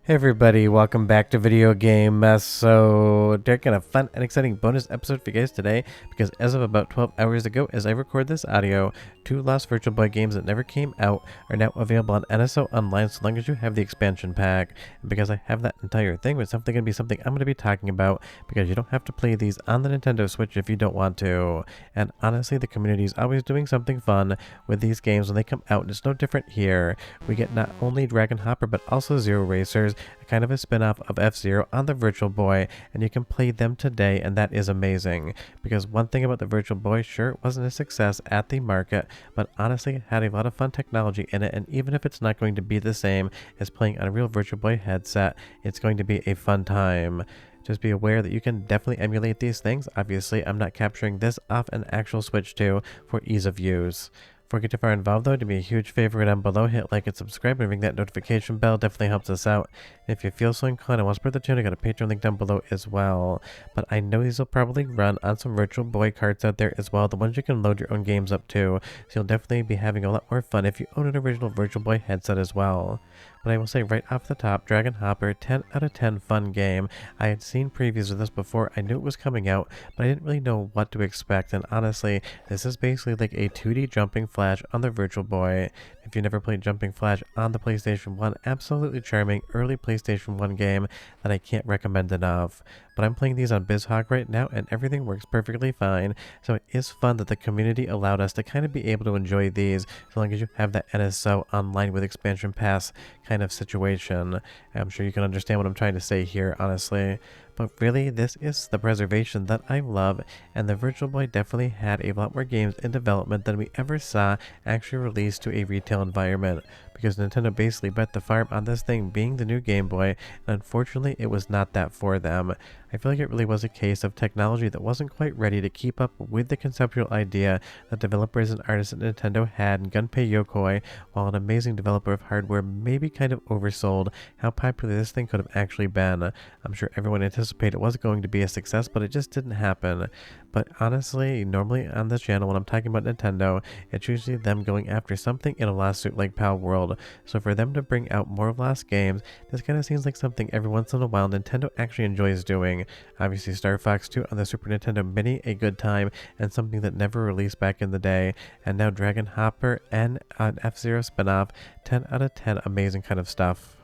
Hey everybody, welcome back to Video Game Mess. So, taking a fun and exciting bonus episode for you guys today, because as of about 12 hours ago, as I record this audio, 2 lost Virtual Boy games that never came out are now available on NSO Online so long as you have the expansion pack. And because I have that entire thing, it's definitely going to be something I'm going to be talking about, because you don't have to play these on the Nintendo Switch if you don't want to. And honestly, the community is always doing something fun with these games when they come out, and it's no different here. We get not only Dragon Hopper, but also Zero Racers, kind of a spin-off of F-Zero on the Virtual Boy, and you can play them today, and that is amazing. Because one thing about the Virtual Boy, sure, it wasn't a success at the market, but honestly it had a lot of fun technology in it, and even if it's not going to be the same as playing on a real Virtual Boy headset, it's going to be a fun time. Just be aware that you can definitely emulate these things. Obviously, I'm not capturing this off an actual Switch 2 for ease of use. Before we get too far involved though, do me a huge favor down below, hit like and subscribe and ring that notification bell, definitely helps us out. And if you feel so inclined and want to support the channel, I got a Patreon link down below as well. But I know these will probably run on some Virtual Boy carts out there as well, the ones you can load your own games up to, so you'll definitely be having a lot more fun if you own an original Virtual Boy headset as well. But I will say right off the top, Dragon Hopper, 10 out of 10 fun game. I had seen previews of this before, I knew it was coming out, but I didn't really know what to expect, and honestly, this is basically like a 2D jumping flash on the Virtual Boy. If you never played Jumping Flash on the PlayStation 1, absolutely charming early PlayStation 1 game that I can't recommend enough. But I'm playing these on BizHawk right now, and everything works perfectly fine, so it is fun that the community allowed us to kind of be able to enjoy these, so long as you have that NSO Online with Expansion Pass kind of situation. I'm sure you can understand what I'm trying to say here, honestly. But really, this is the preservation that I love, and the Virtual Boy definitely had a lot more games in development than we ever saw actually released to a retail environment, because Nintendo basically bet the farm on this thing being the new Game Boy, and unfortunately it was not that for them. I feel like it really was a case of technology that wasn't quite ready to keep up with the conceptual idea that developers and artists at Nintendo had in Gunpei Yokoi, while an amazing developer of hardware maybe kind of oversold how popular this thing could have actually been. I'm sure everyone anticipated it was going to be a success, but it just didn't happen. But honestly, normally on this channel when I'm talking about Nintendo, it's usually them going after something in a lawsuit like Pal World. So for them to bring out more lost games, this kind of seems like something every once in a while Nintendo actually enjoys doing. Obviously Star Fox 2 on the Super Nintendo Mini, a good time, and something that never released back in the day. And now Dragon Hopper and an F-Zero spinoff, 10 out of 10 amazing kind of stuff.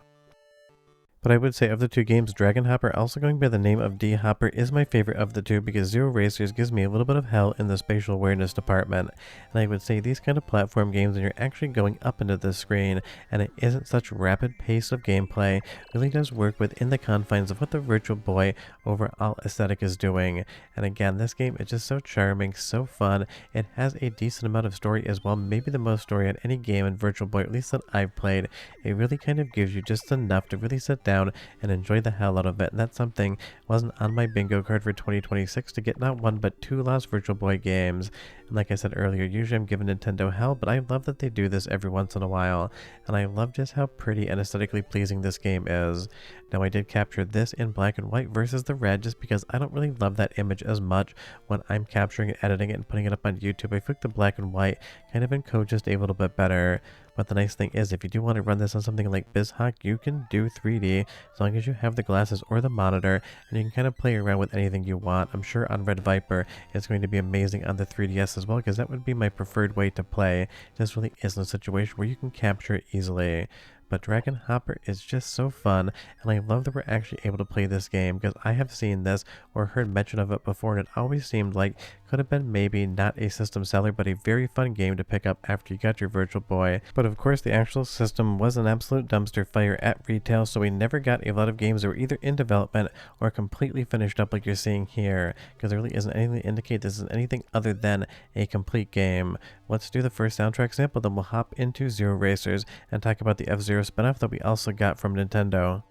But I would say of the two games, Dragon Hopper, also going by the name of D Hopper, is my favorite of the two, because Zero Racers gives me a little bit of hell in the spatial awareness department. And I would say these kind of platform games when you're actually going up into the screen and it isn't such rapid pace of gameplay really does work within the confines of what the Virtual Boy overall aesthetic is doing. And again, this game is just so charming, so fun. It has a decent amount of story as well, maybe the most story on any game in Virtual Boy, at least that I've played. It really kind of gives you just enough to really sit down and enjoy the hell out of it, and that's something wasn't on my bingo card for 2026 to get not one but 2 lost Virtual Boy games. And like I said earlier, usually I'm giving Nintendo hell, but I love that they do this every once in a while, and I love just how pretty and aesthetically pleasing this game is. Now I did capture this in black and white versus the red just because I don't really love that image as much when I'm capturing it, editing it, and putting it up on YouTube. I feel like the black and white kind of encode just a little bit better. But the nice thing is, if you do want to run this on something like BizHawk, you can do 3D as long as you have the glasses or the monitor, and you can kind of play around with anything you want. I'm sure on Red Viper it's going to be amazing on the 3DS as well, because that would be my preferred way to play. This really isn't a situation where you can capture it easily. But Dragon Hopper is just so fun, and I love that we're actually able to play this game, because I have seen this or heard mention of it before, and it always seemed like could have been maybe not a system seller, but a very fun game to pick up after you got your Virtual Boy. But of course the actual system was an absolute dumpster fire at retail, so we never got a lot of games that were either in development or completely finished up like you're seeing here, because there really isn't anything to indicate this is anything other than a complete game. Let's do the first soundtrack sample, then we'll hop into Zero Racers and talk about the F-Zero spinoff that we also got from Nintendo.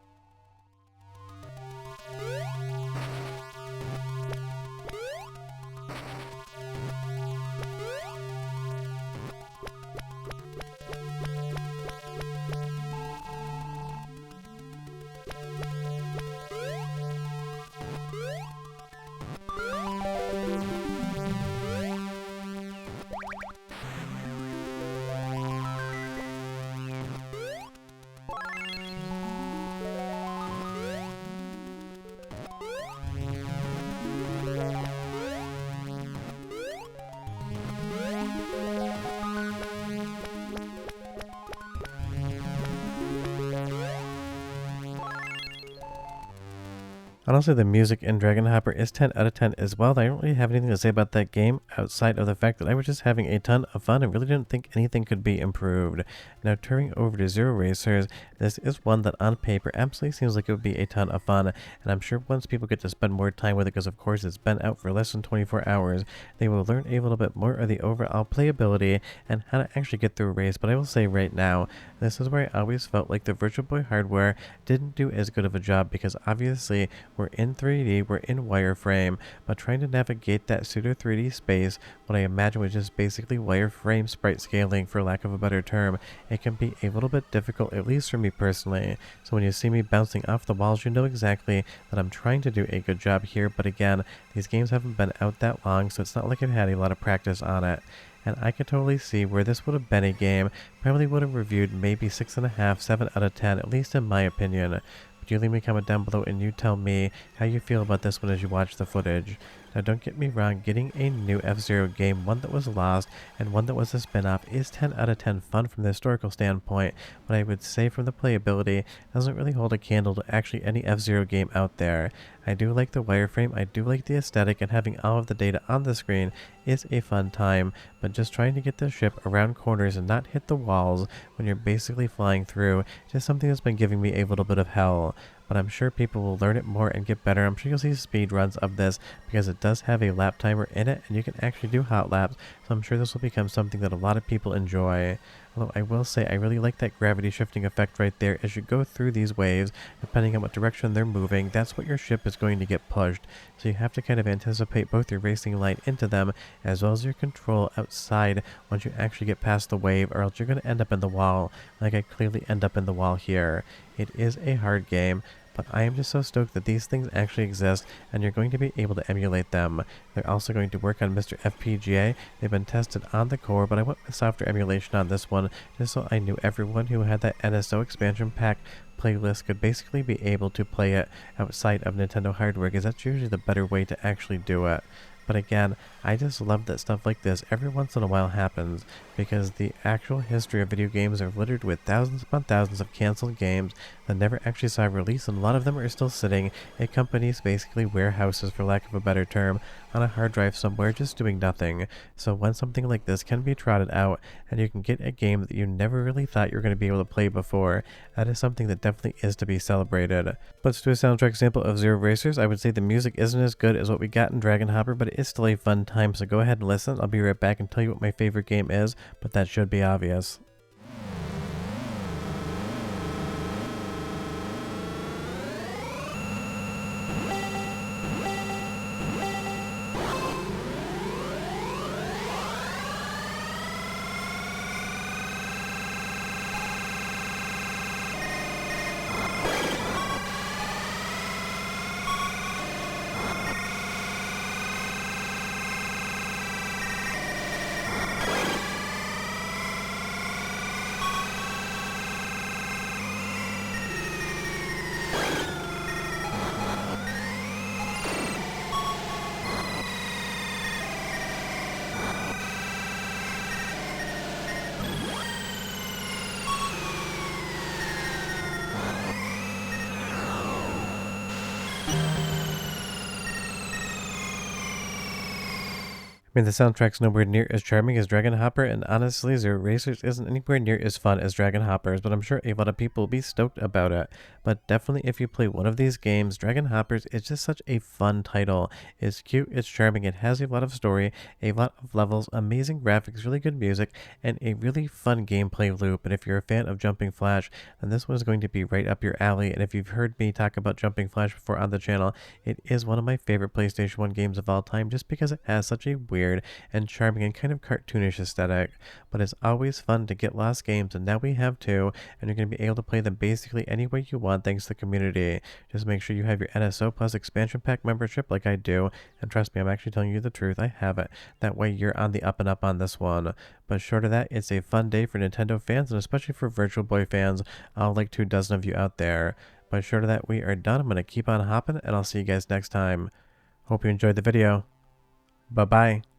Honestly, the music in Dragon Hopper is 10 out of 10 as well. I don't really have anything to say about that game outside of the fact that I was just having a ton of fun and really didn't think anything could be improved. Now, turning over to Zero Racers, this is one that on paper absolutely seems like it would be a ton of fun, and I'm sure once people get to spend more time with it, because of course it's been out for less than 24 hours, they will learn a little bit more of the overall playability and how to actually get through a race. But I will say right now, this is where I always felt like the Virtual Boy hardware didn't do as good of a job, because obviously we're in 3D, we're in wireframe, but trying to navigate that pseudo 3D space, what I imagine was just basically wireframe sprite scaling for lack of a better term, it can be a little bit difficult, at least for me personally. So when you see me bouncing off the walls, you know exactly that I'm trying to do a good job here, but again, these games haven't been out that long, so it's not like I've had a lot of practice on it. And I could totally see where this would have been a game, probably would have reviewed maybe 6.5, 7 out of 10, at least in my opinion. But you leave me a comment down below and you tell me how you feel about this one as you watch the footage. Now don't get me wrong, getting a new F-Zero game, one that was lost and one that was a spin-off, is 10 out of 10 fun from the historical standpoint, but I would say from the playability, it doesn't really hold a candle to actually any F-Zero game out there. I do like the wireframe, I do like the aesthetic, and having all of the data on the screen is a fun time, but just trying to get the ship around corners and not hit the walls when you're basically flying through is just something that's been giving me a little bit of hell. But I'm sure people will learn it more and get better. I'm sure you'll see speed runs of this because it does have a lap timer in it and you can actually do hot laps, so I'm sure this will become something that a lot of people enjoy. Although I will say I really like that gravity shifting effect right there. As you go through these waves, depending on what direction they're moving, that's what your ship is going to get pushed. So you have to kind of anticipate both your racing line into them as well as your control outside once you actually get past the wave, or else you're going to end up in the wall, like I clearly end up in the wall here. It is a hard game, but I am just so stoked that these things actually exist and you're going to be able to emulate them. They're also going to work on Mr. FPGA. They've been tested on the core, but I went with software emulation on this one just so I knew everyone who had that NSO expansion pack playlist could basically be able to play it outside of Nintendo hardware, because that's usually the better way to actually do it. But again, I just love that stuff like this every once in a while happens, because the actual history of video games are littered with thousands upon thousands of canceled games that never actually saw a release, and a lot of them are still sitting at companies, basically warehouses for lack of a better term, on a hard drive somewhere just doing nothing. So when something like this can be trotted out and you can get a game that you never really thought you were going to be able to play before, that is something that definitely is to be celebrated. Let's do a soundtrack sample of Zero Racers. I would say the music isn't as good as what we got in Dragon Hopper, but it is still a fun time, so go ahead and listen. I'll be right back and tell you what my favorite game is, but that should be obvious. I mean, the soundtrack's nowhere near as charming as Dragon Hopper, and honestly, Zero Racers isn't anywhere near as fun as Dragon Hoppers, but I'm sure a lot of people will be stoked about it. But definitely, if you play one of these games, Dragon Hoppers is just such a fun title. It's cute, it's charming, it has a lot of story, a lot of levels, amazing graphics, really good music, and a really fun gameplay loop. And if you're a fan of Jumping Flash, then this one is going to be right up your alley. And if you've heard me talk about Jumping Flash before on the channel, it is one of my favorite PlayStation 1 games of all time, just because it has such a weird and charming and kind of cartoonish aesthetic. But it's always fun to get lost games, and now we have two, and you're going to be able to play them basically any way you want thanks to the community. Just make sure you have your NSO Plus expansion pack membership like I do, and trust me, I'm actually telling you the truth, I have it. That way you're on the up and up on this one. But short of that, it's a fun day for Nintendo fans, and especially for Virtual Boy fans, like 24 of you out there. But short of that, we are done. I'm going to keep on hopping, and I'll see you guys next time. Hope you enjoyed the video. Bye-bye.